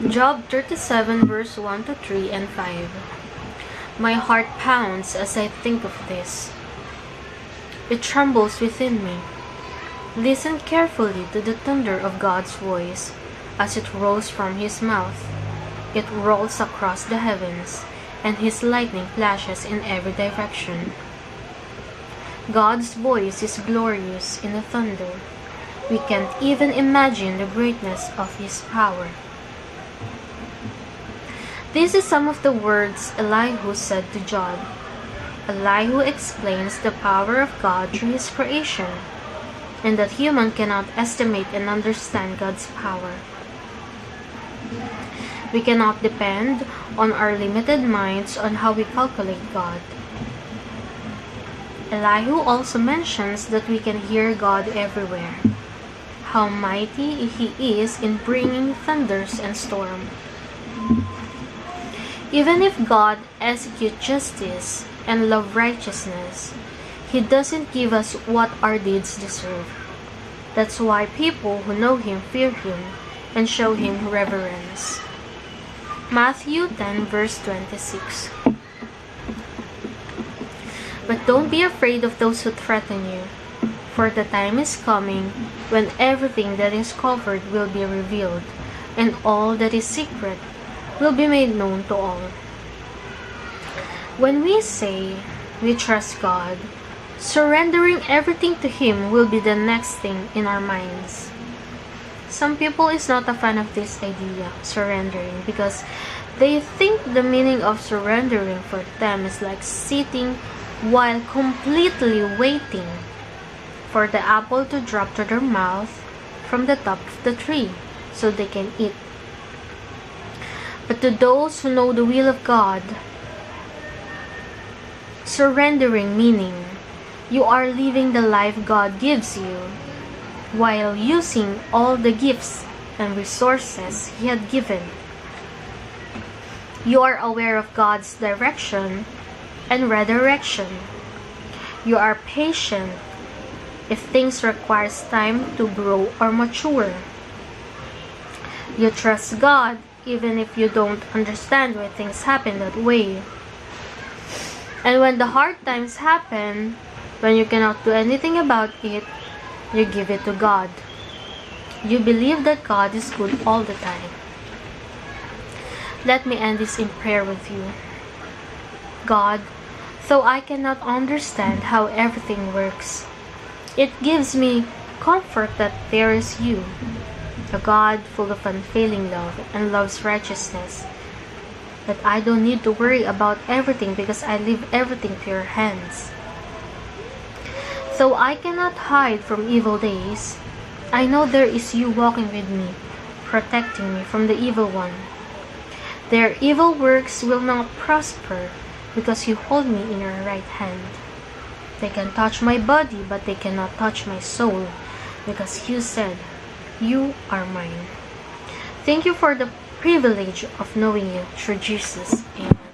Job 37 verse 1 to 3 and 5. My heart pounds as I think of this. It trembles within me. Listen carefully to the thunder of God's voice as it rolls from His mouth. It rolls across the heavens, and His lightning flashes in every direction. God's voice is glorious in the thunder. We can't even imagine the greatness of His power. This is some of the words Elihu said to Job. Elihu explains the power of God through His creation, and that human cannot estimate and understand God's power. We cannot depend on our limited minds on how we calculate God. Elihu also mentions that we can hear God everywhere, how mighty He is in bringing thunders and storm. Even if God executes justice and love righteousness, He doesn't give us what our deeds deserve. That's why people who know Him fear Him and show Him reverence. Matthew 10 verse 26. But don't be afraid of those who threaten you, for the time is coming when everything that is covered will be revealed, and all that is secret will be made known to all. When we say we trust God, surrendering everything to Him will be the next thing in our minds. Some people is not a fan of this idea, surrendering, because they think the meaning of surrendering for them is like sitting while completely waiting for the apple to drop to their mouth from the top of the tree so they can eat. But to those who know the will of God, surrendering meaning you are living the life God gives you while using all the gifts and resources He had given. You are aware of God's direction and redirection. You are patient if things requires time to grow or mature. You trust God even if you don't understand why things happen that way. And when the hard times happen, when you cannot do anything about it, you give it to God. You believe that God is good all the time. Let me end this in prayer with you. God, though I cannot understand how everything works, it gives me comfort that there is You, a God full of unfailing love and loves righteousness, that I don't need to worry about everything because I leave everything to Your hands. Though I cannot hide from evil days, I know there is You walking with me, protecting me from the evil one. Their evil works will not prosper because You hold me in Your right hand. They can touch my body, but they cannot touch my soul because You said, You are mine. Thank You for the privilege of knowing You through Jesus. Amen.